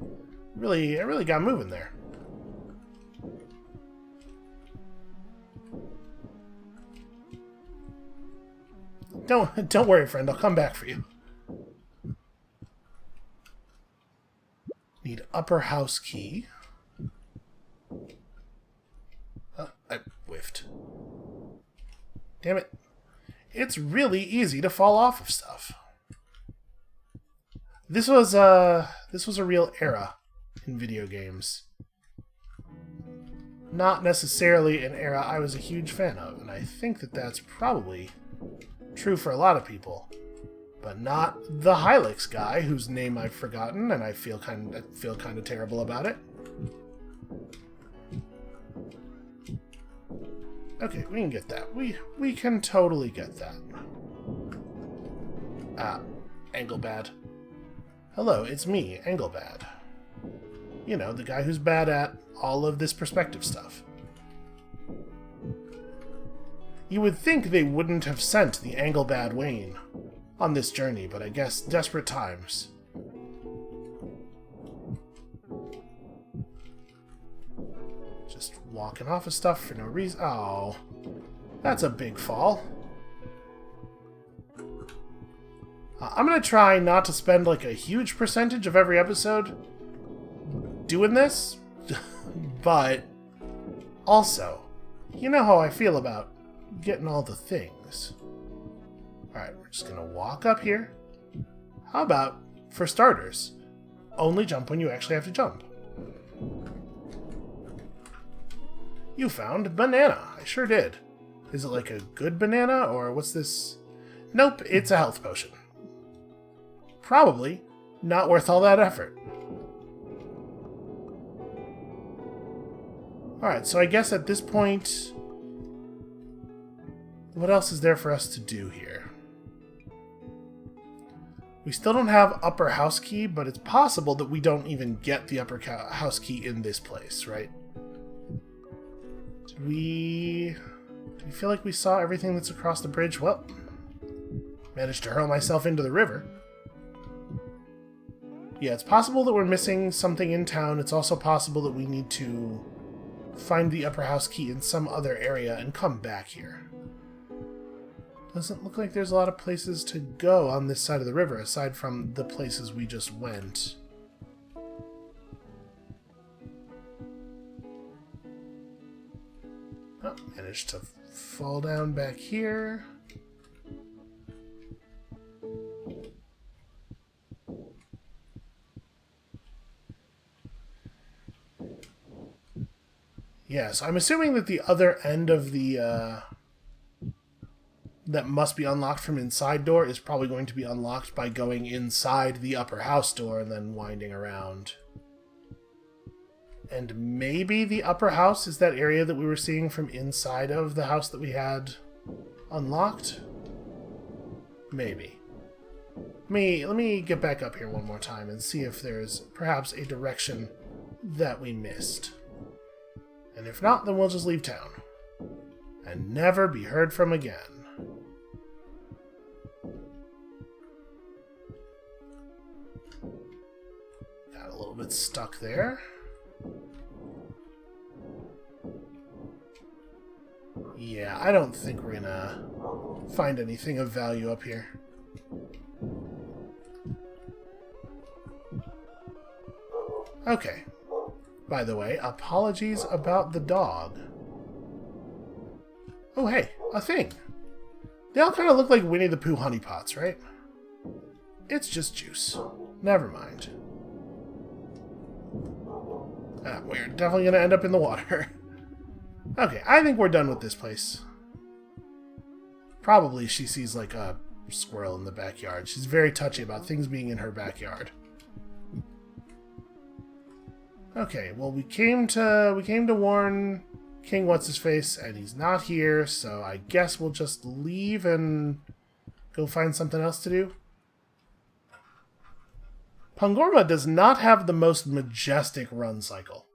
Speaker 1: I really got moving there. Don't worry, friend. I'll come back for you. Need upper house key. I whiffed. Damn it. It's really easy to fall off of stuff. This was a real era in video games. Not necessarily an era I was a huge fan of, and I think that that's probably true for a lot of people, but not the Hylix guy, whose name I've forgotten, and I feel kind of terrible about it. Okay, we can get that. We can totally get that. Ah, Engelbad. Hello, it's me, Engelbad. You know, the guy who's bad at all of this perspective stuff. You would think they wouldn't have sent the Engelbad Wayne on this journey, but I guess desperate times. Just walking off of stuff for no reason. Oh, that's a big fall. I'm going to try not to spend like a huge percentage of every episode doing this, but also, you know how I feel about getting all the things. Alright, we're just going to walk up here. How about, for starters, only jump when you actually have to jump? You found banana. I sure did. Is it like a good banana, or what's this? Nope, it's a health potion. Probably not worth all that effort. Alright, so I guess at this point, what else is there for us to do here? We still don't have upper house key, but it's possible that we don't even get the upper house key in this place, right? Do we feel like we saw everything that's across the bridge? Well, managed to hurl myself into the river. Yeah, it's possible that we're missing something in town. It's also possible that we need to find the upper house key in some other area and come back here. Doesn't look like there's a lot of places to go on this side of the river, aside from the places we just went. Oh, managed to fall down back here. Yeah, so I'm assuming that the other end of the, that must be unlocked from inside door is probably going to be unlocked by going inside the upper house door and then winding around. And maybe the upper house is that area that we were seeing from inside of the house that we had unlocked? Maybe. Let me get back up here one more time and see if there's perhaps a direction that we missed. And if not, then we'll just leave town. And never be heard from again. Got a little bit stuck there. Yeah, I don't think we're gonna find anything of value up here. Okay. By the way, apologies about the dog. Oh, hey, a thing. They all kind of look like Winnie the Pooh honeypots, right? It's just juice. Never mind. We're definitely going to end up in the water. Okay, I think we're done with this place. Probably she sees like a squirrel in the backyard. She's very touchy about things being in her backyard. Okay, well we came to warn King What's-His-Face, and he's not here, so I guess we'll just leave and go find something else to do. Pangorma does not have the most majestic run cycle.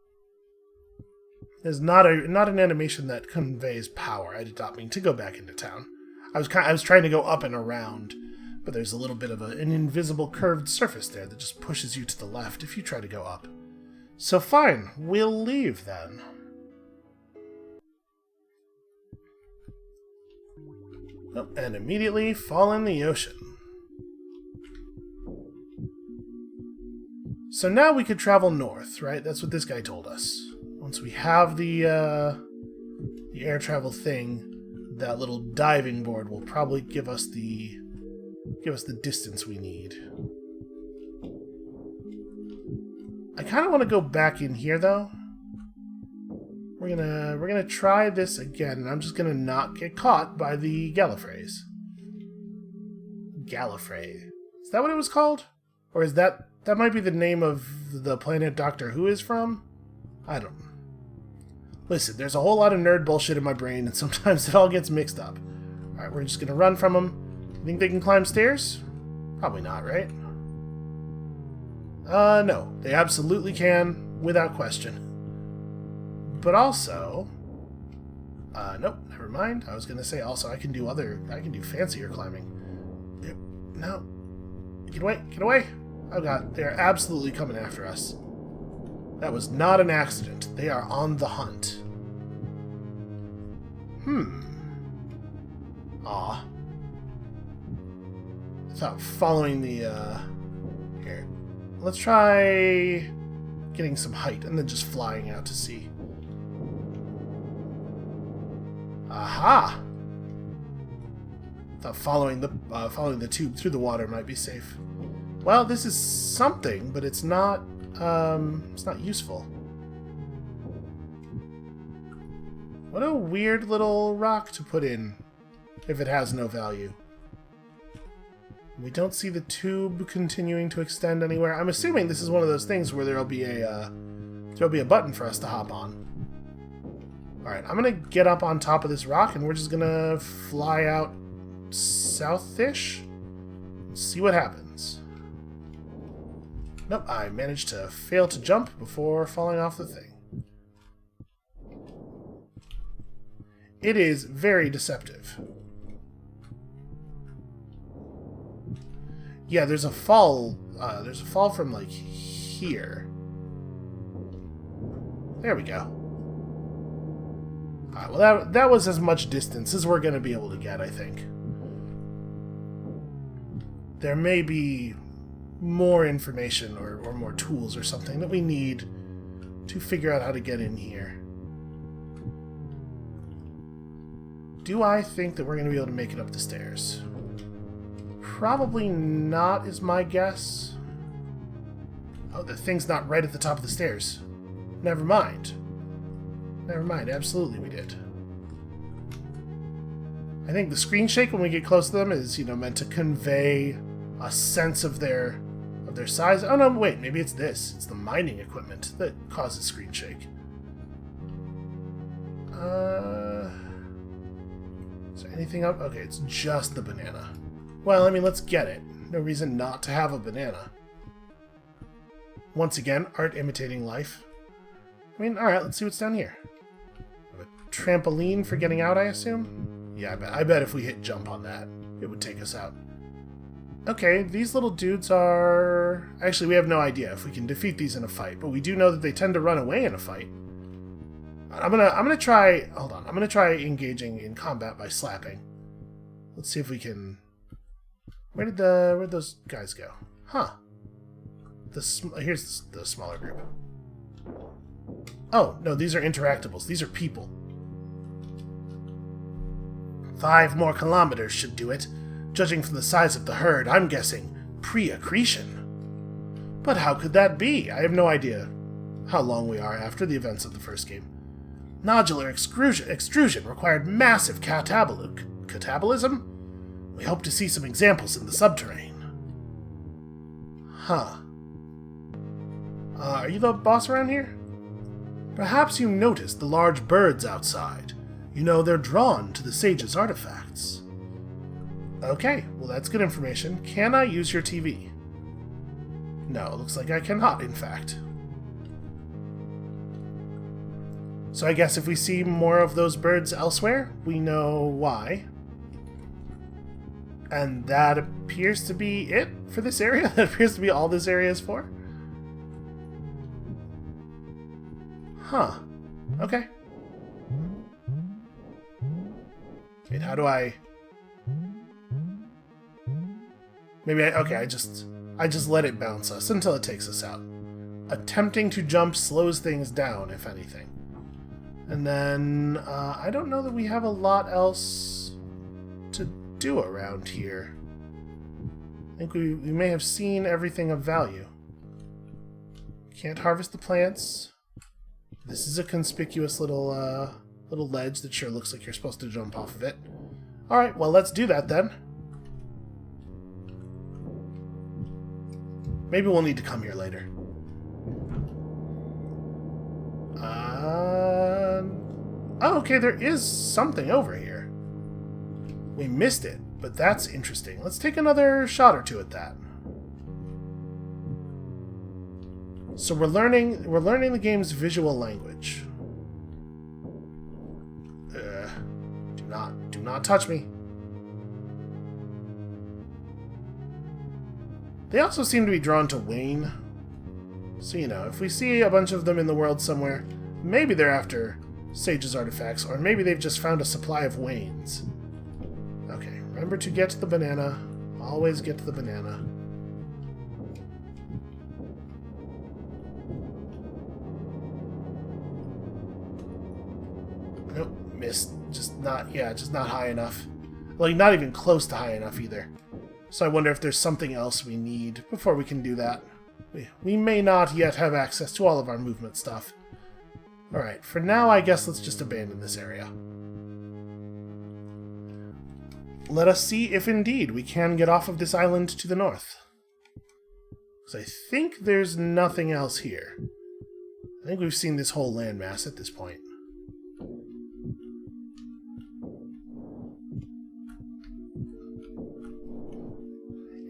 Speaker 1: There's not an animation that conveys power. I did not mean to go back into town. I was trying to go up and around, but there's a little bit of an invisible curved surface there that just pushes you to the left if you try to go up. So fine, we'll leave then. Oh, and immediately fall in the ocean. So now we could travel north, right? That's what this guy told us. Once we have the air travel thing, that little diving board will probably give us the distance we need. I kind of want to go back in here though. We're gonna try this again, and I'm just gonna not get caught by the Gallifreys. Gallifrey. Is that what it was called? Or is that might be the name of the planet Doctor Who is from? I don't know. Listen, there's a whole lot of nerd bullshit in my brain, and sometimes it all gets mixed up. Alright, we're just gonna run from them. You think they can climb stairs? Probably not, right? No. They absolutely can, without question. But also... nope, never mind. I was gonna say also I can do fancier climbing. No. Get away, get away! Oh god, they're absolutely coming after us. That was not an accident. They are on the hunt. Aw. I thought following the, Here. Let's try getting some height and then just flying out to sea. Aha! I thought following the tube through the water might be safe. Well, this is something, but it's not useful. What a weird little rock to put in if it has no value. We don't see the tube continuing to extend anywhere. I'm assuming this is one of those things where there'll be a button for us to hop on. Alright, I'm gonna get up on top of this rock and we're just gonna fly out south-ish? Let's see what happens. Nope, I managed to fail to jump before falling off the thing. It is very deceptive. Yeah, there's a fall. There's a fall from like here. There we go. Alright, well that was as much distance as we're going to be able to get, I think. There may be more information or more tools or something that we need to figure out how to get in here. Do I think that we're going to be able to make it up the stairs? Probably not, is my guess. Oh, the thing's not right at the top of the stairs. Never mind. Never mind, absolutely we did. I think the screen shake when we get close to them is, meant to convey a sense of their size. Oh no, wait, maybe it's this. It's the mining equipment that causes screen shake. Is there anything up? Okay, it's just the banana. Well, I mean, let's get it. No reason not to have a banana. Once again, art imitating life. I mean, alright, let's see what's down here. A trampoline for getting out, I assume? Yeah, I bet if we hit jump on that, it would take us out. Okay, these little dudes are... Actually, we have no idea if we can defeat these in a fight, but we do know that they tend to run away in a fight. I'm gonna try... Hold on. I'm gonna try engaging in combat by slapping. Let's see if we can... Where'd those guys go? Huh. Here's the smaller group. Oh, no, these are interactables. These are people. 5 more kilometers should do it. Judging from the size of the herd, I'm guessing pre-accretion. But how could that be? I have no idea how long we are after the events of the first game. Nodular extrusion required massive catabolism? We hope to see some examples in the subterrane. Huh. Are you the boss around here? Perhaps you noticed the large birds outside. They're drawn to the sage's artifacts. Okay, well that's good information. Can I use your TV? No, it looks like I cannot, in fact. So I guess if we see more of those birds elsewhere, we know why. And that appears to be it for this area? That appears to be all this area is for? Huh. Okay. Wait, how do I... Maybe I just let it bounce us until it takes us out. Attempting to jump slows things down, if anything. And then, I don't know that we have a lot else to do around here. I think we may have seen everything of value. Can't harvest the plants. This is a conspicuous little ledge that sure looks like you're supposed to jump off of it. Alright, well let's do that then. Maybe we'll need to come here later. Oh, okay, there is something over here. We missed it, but that's interesting. Let's take another shot or two at that. So we're learning the game's visual language. Do not touch me. They also seem to be drawn to Wayne. So, if we see a bunch of them in the world somewhere, maybe they're after Sage's artifacts, or maybe they've just found a supply of Waynes. Okay, remember to get to the banana. Always get to the banana. Nope, missed. Just not high enough. Like, not even close to high enough either. So I wonder if there's something else we need before we can do that. We may not yet have access to all of our movement stuff. Alright, for now I guess let's just abandon this area. Let us see if indeed we can get off of this island to the north. Because I think there's nothing else here. I think we've seen this whole landmass at this point.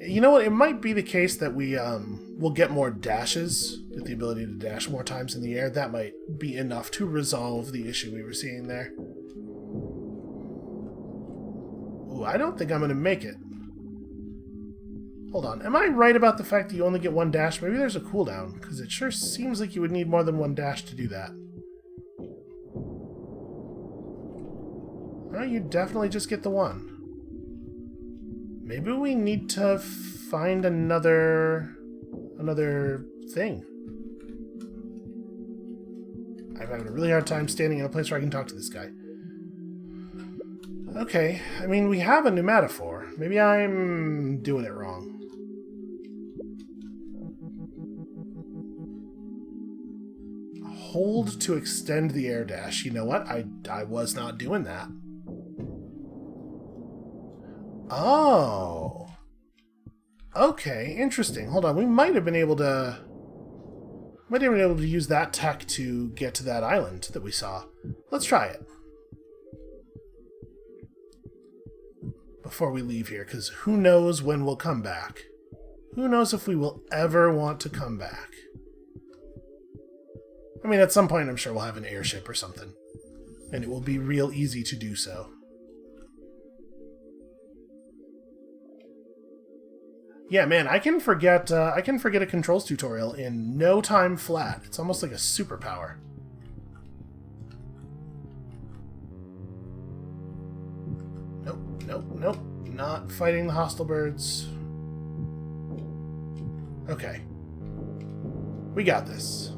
Speaker 1: You know what? It might be the case that we'll get more dashes, with the ability to dash more times in the air. That might be enough to resolve the issue we were seeing there. Ooh, I don't think I'm going to make it. Hold on. Am I right about the fact that you only get one dash? Maybe there's a cooldown, because it sure seems like you would need more than one dash to do that. No, you definitely just get the one. Maybe we need to find another thing. I'm having a really hard time standing in a place where I can talk to this guy. Okay, I mean, we have a pneumatophore. Maybe I'm doing it wrong. Hold to extend the air dash. You know what? I was not doing that. Oh. Okay, interesting. Hold on, we might have been able to use that tech to get to that island that we saw. Let's try it. Before we leave here, because who knows when we'll come back. Who knows if we will ever want to come back. I mean, at some point I'm sure we'll have an airship or something. And it will be real easy to do so. Yeah, man, I can forget a controls tutorial in no time flat. It's almost like a superpower. Nope, nope, nope. Not fighting the hostile birds. Okay. We got this.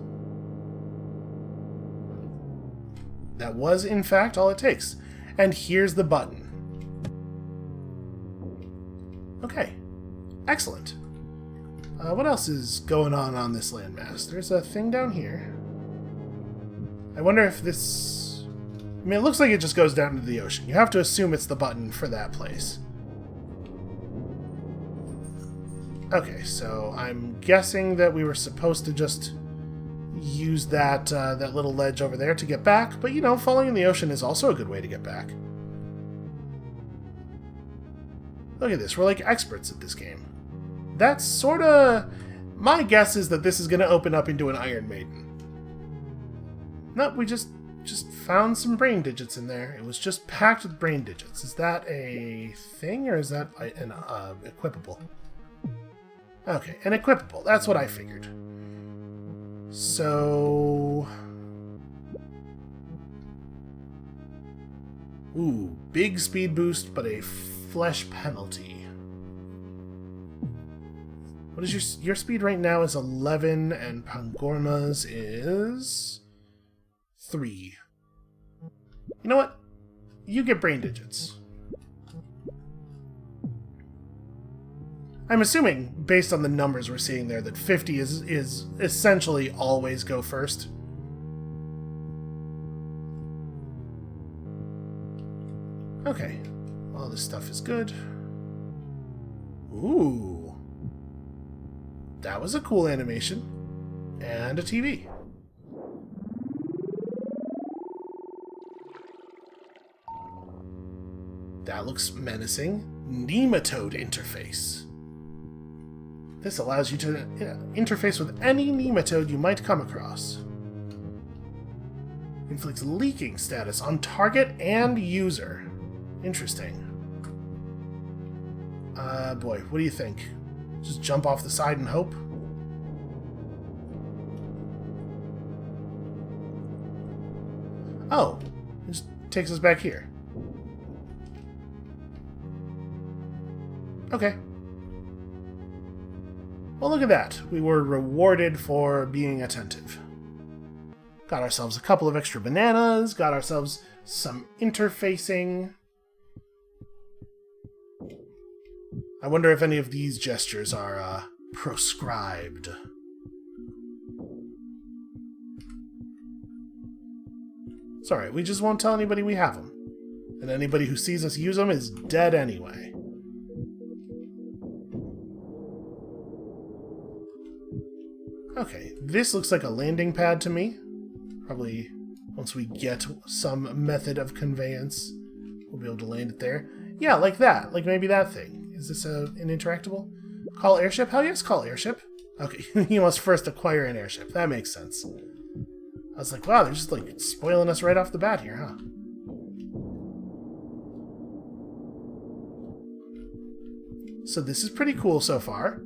Speaker 1: That was, in fact, all it takes. And here's the button. Okay. Excellent. What else is going on this landmass? There's a thing down here. I wonder if this... I mean, it looks like it just goes down into the ocean. You have to assume it's the button for that place. Okay, so I'm guessing that we were supposed to just use that that little ledge over there to get back, but you know, falling in the ocean is also a good way to get back. Look at this, we're like experts at this game. That's sorta... My guess is that this is going to open up into an Iron Maiden. Nope, we just found some brain digits in there. It was just packed with brain digits. Is that a thing, or is that an equipable? Okay, an equipable. That's what I figured. So... Ooh, big speed boost, but a flesh penalty. What is your speed right now is 11, and Pangorna's is 3. You know what? You get brain digits. I'm assuming, based on the numbers we're seeing there, that 50 is essentially always go first. Okay. All this stuff is good. Ooh. That was a cool animation. And a TV. That looks menacing. Nematode interface. This allows you to interface with any nematode you might come across. Inflicts leaking status on target and user. Interesting. Boy, what do you think? Just jump off the side and hope? Oh, it just takes us back here. Okay. Well, look at that. We were rewarded for being attentive. Got ourselves a couple of extra bananas, got ourselves some interfacing. I wonder if any of these gestures are proscribed. It's alright, we just won't tell anybody we have them. And anybody who sees us use them is dead anyway. Okay, this looks like a landing pad to me. Probably once we get some method of conveyance, we'll be able to land it there. Yeah, like that. Like maybe that thing. Is this an interactable? Call airship? Hell yes, call airship. Okay, you must first acquire an airship. That makes sense. I was like, wow, they're just like spoiling us right off the bat here, huh? So this is pretty cool so far.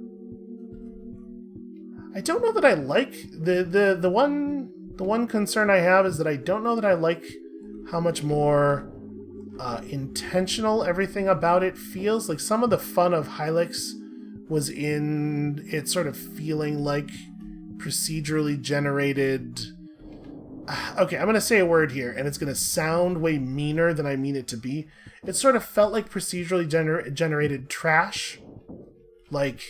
Speaker 1: I don't know that I like the one concern I have is that I don't know that I like how much more intentional everything about it feels. Like some of the fun of Hylix was in it sort of feeling like procedurally generated. Okay, I'm gonna say a word here, and it's gonna sound way meaner than I mean it to be. It sort of felt like procedurally generated trash, like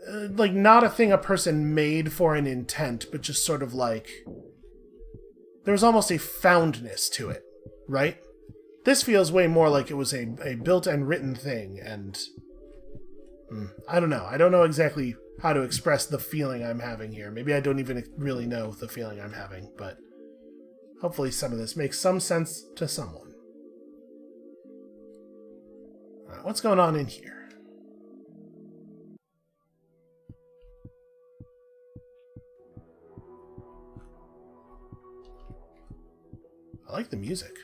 Speaker 1: not a thing a person made for an intent, but just sort of like there was almost a foundness to it, right? This feels way more like it was a built and written thing, and I don't know. I don't know exactly how to express the feeling I'm having here. Maybe I don't even really know the feeling I'm having, but hopefully some of this makes some sense to someone. All right, what's going on in here? I like the music.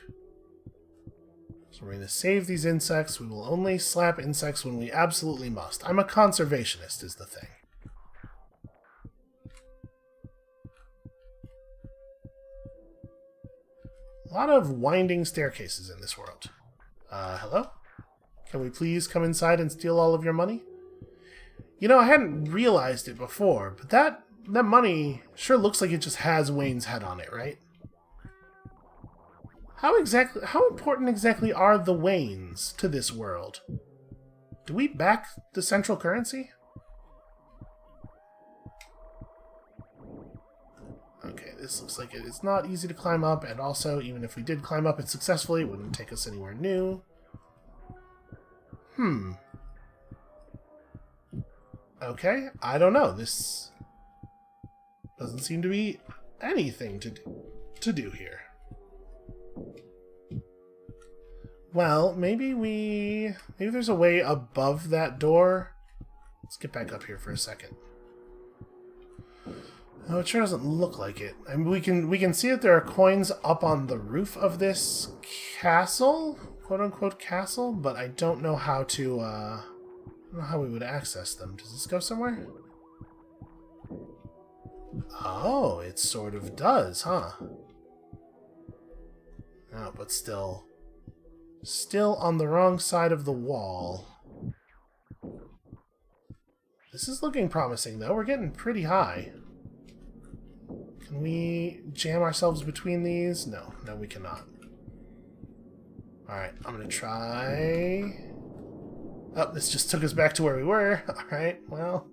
Speaker 1: So we're going to save these insects. We will only slap insects when we absolutely must. I'm a conservationist, is the thing. A lot of winding staircases in this world. Hello? Can we please come inside and steal all of your money? You know, I hadn't realized it before, but that money sure looks like it just has Wayne's head on it, right? How important exactly are the Waynes to this world? Do we back the central currency? Okay, this looks like it's not easy to climb up, and also, even if we did climb up it successfully, it wouldn't take us anywhere new. Okay, I don't know. This doesn't seem to be anything to do here. Well, maybe there's a way above that door. Let's get back up here for a second. Oh, it sure doesn't look like it. I mean, we can see that there are coins up on the roof of this castle, quote unquote castle, but I don't know how to I don't know how we would access them. Does this go somewhere? Oh, it sort of does, huh? No, but still on the wrong side of the wall. This is looking promising, though. We're getting pretty high. Can we jam ourselves between these? No, we cannot. Alright, I'm gonna try... Oh, this just took us back to where we were. Alright, well...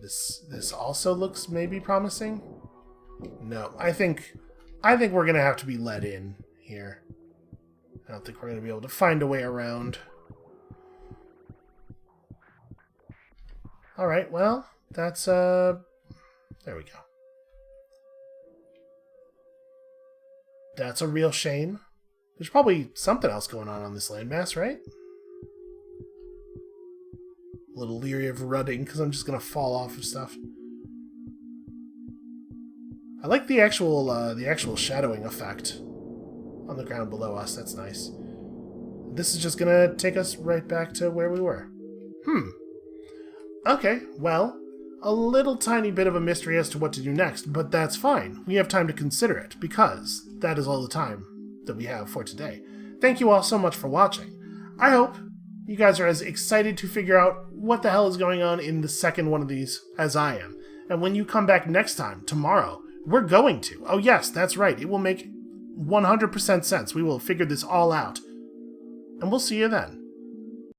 Speaker 1: This also looks maybe promising? No, I think we're gonna have to be let in here. I don't think we're gonna be able to find a way around. Alright, well, that's there we go. That's a real shame. There's probably something else going on this landmass, right? A little leery of running because I'm just gonna fall off of stuff. I like the actual shadowing effect on the ground below us. That's nice. This is just gonna take us right back to where we were. Okay, well, a little tiny bit of a mystery as to what to do next, but that's fine. We have time to consider it, because that is all the time that we have for today. Thank you all so much for watching. I hope you guys are as excited to figure out what the hell is going on in the second one of these as I am. And when you come back next time, tomorrow, we're going to. Oh yes, that's right. It will make 100% sense. We will figure this all out. And we'll see you then.